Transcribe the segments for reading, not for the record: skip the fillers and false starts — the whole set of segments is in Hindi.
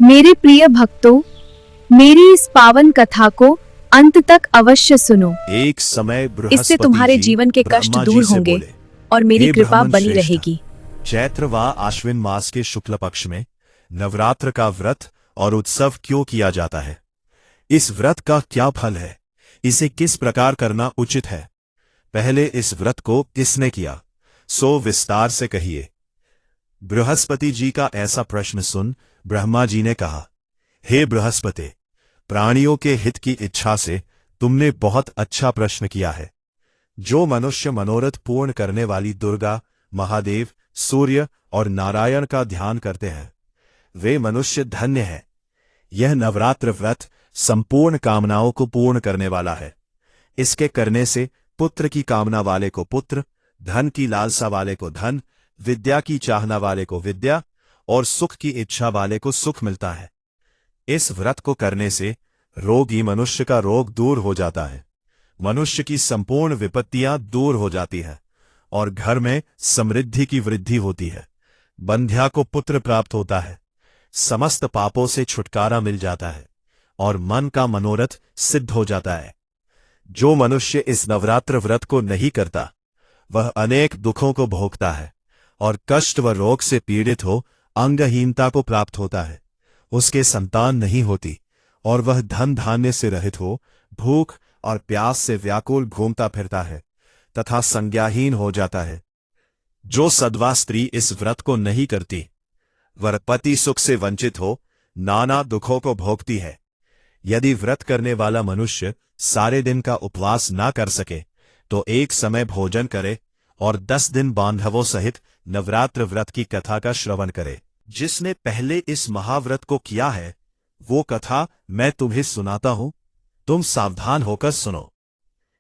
मेरे प्रिय भक्तों, मेरी इस पावन कथा को अंत तक अवश्य सुनो। एक समय बृहस्पति इससे तुम्हारे जी जीवन के कष्ट ब्रह्मा दूर जी से होंगे बोले, और मेरी हे कृपा ब्राह्मण बनी श्रेष्ठ, रहेगी। चैत्र व आश्विन मास के शुक्ल पक्ष में नवरात्र का व्रत और उत्सव क्यों किया जाता है? इस व्रत का क्या फल है? इसे किस प्रकार करना उचित है? पहले इस व्रत को किसने किया, सो विस्तार से कहिए। बृहस्पति जी का ऐसा प्रश्न सुन ब्रह्मा जी ने कहा, हे बृहस्पति, प्राणियों के हित की इच्छा से तुमने बहुत अच्छा प्रश्न किया है। जो मनुष्य मनोरथ पूर्ण करने वाली दुर्गा, महादेव, सूर्य और नारायण का ध्यान करते हैं, वे मनुष्य धन्य हैं। यह नवरात्र व्रत संपूर्ण कामनाओं को पूर्ण करने वाला है। इसके करने से पुत्र की कामना वाले को पुत्र, धन की लालसा वाले को धन, विद्या की चाहना वाले को विद्या और सुख की इच्छा वाले को सुख मिलता है। इस व्रत को करने से रोगी मनुष्य का रोग दूर हो जाता है, मनुष्य की संपूर्ण विपत्तियां दूर हो जाती हैं और घर में समृद्धि की वृद्धि होती है। बंध्या को पुत्र प्राप्त होता है, समस्त पापों से छुटकारा मिल जाता है और मन का मनोरथ सिद्ध हो जाता है। जो मनुष्य इस नवरात्र व्रत को नहीं करता, वह अनेक दुखों को भोगता है और कष्ट व रोग से पीड़ित हो अंगहीनता को प्राप्त होता है। उसके संतान नहीं होती और वह धन धान्य से रहित हो भूख और प्यास से व्याकुल घूमता फिरता है तथा संज्ञाहीन हो जाता है। जो सद्वा स्त्री इस व्रत को नहीं करती, वह पति सुख से वंचित हो नाना दुखों को भोगती है। यदि व्रत करने वाला मनुष्य सारे दिन का उपवास ना कर सके तो एक समय भोजन करे और 10 दिन बांधवों सहित नवरात्र व्रत की कथा का श्रवण करे। जिसने पहले इस महाव्रत को किया है, वो कथा मैं तुम्हें सुनाता हूं, तुम सावधान होकर सुनो।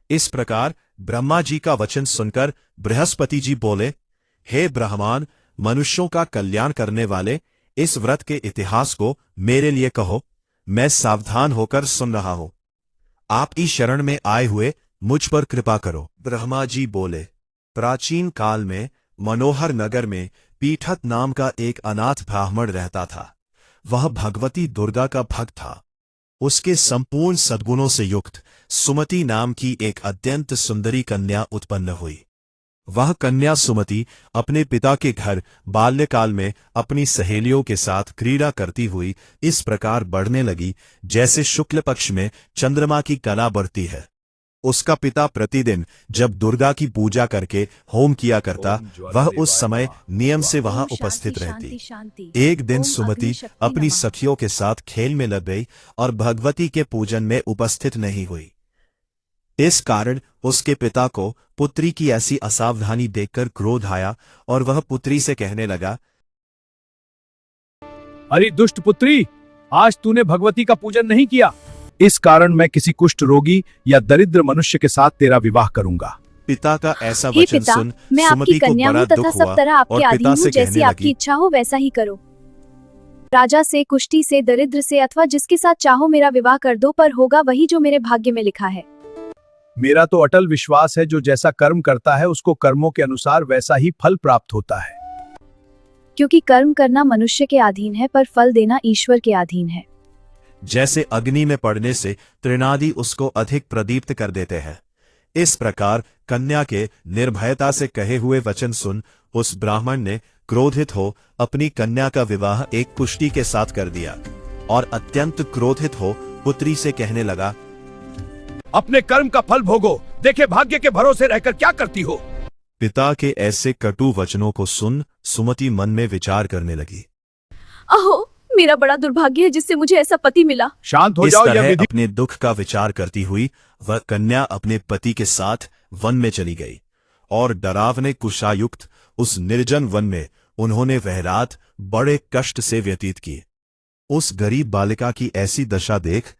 इस प्रकार ब्रह्मा जी का वचन सुनकर बृहस्पति जी बोले, हे ब्राह्मण, मनुष्यों का कल्याण करने वाले इस व्रत के इतिहास को मेरे लिए कहो, मैं सावधान होकर सुन रहा हूं। आपकी शरण में आए हुए मुझ पर कृपा करो। ब्रह्मा जी बोले, प्राचीन काल में मनोहर नगर में पीठत नाम का एक अनाथ ब्राह्मण रहता था। वह भगवती दुर्गा का भक्त था। उसके संपूर्ण सद्गुणों से युक्त सुमति नाम की एक अत्यंत सुंदरी कन्या उत्पन्न हुई। वह कन्या सुमति अपने पिता के घर बाल्यकाल में अपनी सहेलियों के साथ क्रीड़ा करती हुई इस प्रकार बढ़ने लगी जैसे शुक्ल पक्ष में चंद्रमा की कला बढ़ती है। उसका पिता प्रतिदिन जब दुर्गा की पूजा करके होम किया करता, वह उस समय नियम से वहां उपस्थित रहती। एक दिन सुमति अपनी सखियों के साथ खेल में लग गई और भगवती के पूजन में उपस्थित नहीं हुई। इस कारण उसके पिता को पुत्री की ऐसी असावधानी देखकर क्रोध आया और वह पुत्री से कहने लगा, अरे दुष्ट पुत्री, आज तूने भगवती का पूजन नहीं किया, इस कारण मैं किसी कुष्ठ रोगी या दरिद्र मनुष्य के साथ तेरा विवाह करूंगा। पिता का ऐसा हे वचन पिता, सुन मैं आपकी सुमति को कन्या बड़ा हूँ तथा दुख सब हुआ तरह आपके और अधीन पिता हूँ। से जैसी कहने आपकी लगी, इच्छा हो वैसा ही करो। राजा से, कुष्ठी से, दरिद्र से अथवा जिसके साथ चाहो मेरा विवाह कर दो, पर होगा वही जो मेरे भाग्य में लिखा है। मेरा तो अटल विश्वास है, जो जैसा कर्म करता है उसको कर्मों के अनुसार वैसा ही फल प्राप्त होता है। क्योंकि कर्म करना मनुष्य के अधीन है, पर फल देना ईश्वर के अधीन है। जैसे अग्नि में पड़ने से तृणादि उसको अधिक प्रदीप्त कर देते हैं, इस प्रकार कन्या के निर्भयता से कहे हुए वचन सुन उस ब्राह्मण ने क्रोधित हो अपनी कन्या का विवाह एक कुष्ठी के साथ कर दिया और अत्यंत क्रोधित हो पुत्री से कहने लगा, अपने कर्म का फल भोगो, देखे भाग्य के भरोसे रहकर क्या करती हो। पिता के ऐसे कटु वचनों को सुन सुमति मन में विचार करने लगी, अहो, मेरा बड़ा दुर्भाग्य है जिससे मुझे ऐसा पति मिला। शांत हो इस जाओ। तरह यह विधि अपने दुख का विचार करती हुई वह कन्या अपने पति के साथ वन में चली गई और डरावने कुशायुक्त उस निर्जन वन में उन्होंने वह रात बड़े कष्ट से व्यतीत की। उस गरीब बालिका की ऐसी दशा देख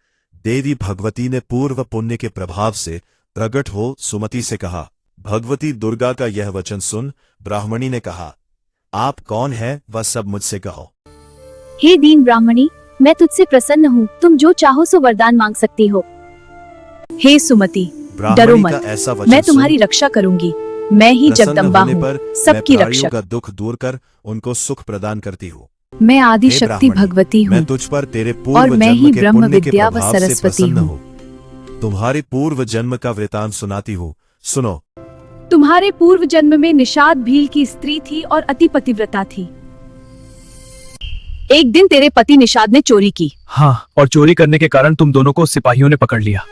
देवी भगवती ने पूर्व पुण्य के प्रभाव से प्रकट हो सुमति से कहा। भगवती दुर्गा का यह वचन सुन ब्राह्मणी ने कहा, आप कौन है वह सब मुझसे कहो। हे दीन ब्राह्मणी, मैं तुझसे प्रसन्न हूँ, तुम जो चाहो सो वरदान मांग सकती हो। हे सुमति, डरो ब्राह्मणी मत, का ऐसा वचन मैं सुन तुम्हारी रक्षा करूंगी। मैं ही प्रसन्न जगदम्बा होने हूँ, पर सबकी मैं प्राणियों रक्षक। का दुख दूर कर उनको सुख प्रदान करती हूँ। मैं आदि हे शक्ति ब्राह्मणी, भगवती हूँ मैं तुझ पर तेरे और पूर्व मैं जन्म ही के ब्रह्म पुण्य के विद्या व प्रभाव से सरस्वती प्रसन्न हूँ। हूँ। तुम्हारे पूर्व जन्म का वृतांत सुनाती हूँ, सुनो। तुम्हारे पूर्व जन्म में निषाद भील की स्त्री थी और अति पतिव्रता थी। एक दिन तेरे पति निषाद ने चोरी की हाँ, और चोरी करने के कारण तुम दोनों को सिपाहियों ने पकड़ लिया।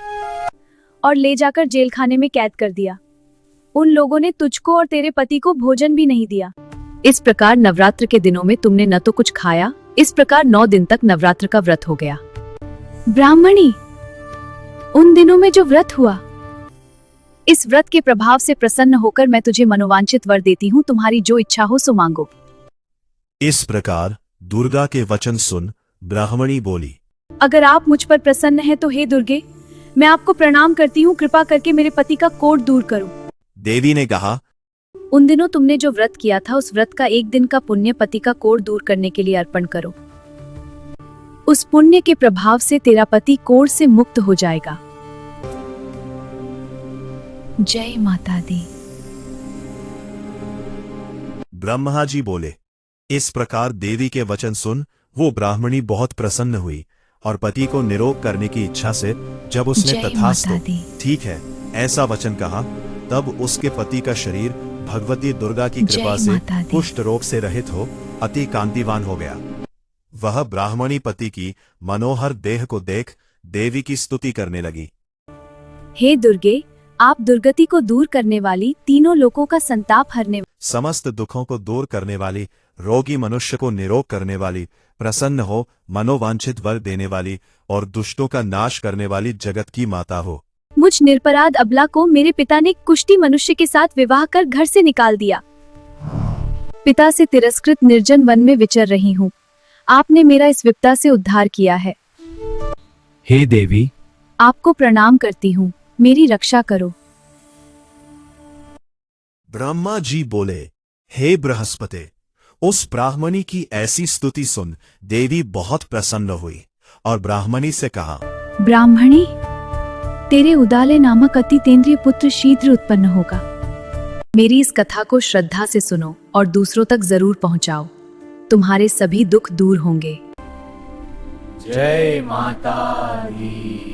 और ले जाकर जेल खाने में कैद कर दिया। उन लोगों ने तुझको और तेरे पति को भोजन भी नहीं दिया। इस प्रकार नवरात्र के दिनों में तुमने न तो कुछ खाया। इस प्रकार 9 दिन तक नवरात्र का व्रत हो गया। ब्राह्मणी, उन दिनों में जो व्रत हुआ, इस व्रत के प्रभाव से प्रसन्न होकर मैं तुझे मनोवांछित वर देती हूँ। तुम्हारी जो इच्छा हो सो मांगो। इस प्रकार दुर्गा के वचन सुन ब्राह्मणी बोली, अगर आप मुझ पर प्रसन्न हैं तो हे दुर्गे, मैं आपको प्रणाम करती हूँ। कृपा करके मेरे पति का कोढ़ दूर करो। देवी ने कहा, उन दिनों तुमने जो व्रत किया था, उस व्रत का एक दिन का पुण्य पति का कोढ़ दूर करने के लिए अर्पण करो। उस पुण्य के प्रभाव से तेरा पति कोढ़ से मुक्त हो जाएगा। जय माता दी। ब्रह्मा जी बोले। इस प्रकार देवी के वचन सुन वो ब्राह्मणी बहुत प्रसन्न हुई और पति को निरोग करने की इच्छा से जब उसने जय तथास्तु माता दी। ठीक है ऐसा वचन कहा, तब उसके पति का शरीर भगवती दुर्गा की कृपा जय से माता दी। कुष्ठ रोग से रहित हो अति कांतिवान हो गया। वह ब्राह्मणी पति की मनोहर देह को देख देवी की स्तुति करने लगी। हे दुर्गे, आप दुर्गति को दूर करने वाली, तीनों लोकों का संताप हरने, समस्त दुखों को दूर करने वाली, रोगी मनुष्य को निरोग करने वाली, प्रसन्न हो मनोवांछित वर देने वाली और दुष्टों का नाश करने वाली जगत की माता हो। मुझ निरपराध अबला को मेरे पिता ने कुष्ठी मनुष्य के साथ विवाह कर घर से निकाल दिया। पिता से तिरस्कृत निर्जन वन में विचर रही हूँ। आपने मेरा इस विपदा से उद्धार किया है। हे देवी, आपको प्रणाम करती हूँ, मेरी रक्षा करो। ब्रह्मा जी बोले, हे बृहस्पति, उस ब्राह्मणी की ऐसी स्तुति सुन देवी बहुत प्रसन्न हुई और ब्राह्मणी से कहा, ब्राह्मणी, तेरे उदाले नामक अति तेंद्रिय पुत्र शीघ्र उत्पन्न होगा। मेरी इस कथा को श्रद्धा से सुनो और दूसरों तक जरूर पहुंचाओ। तुम्हारे सभी दुख दूर होंगे। जय माता दी।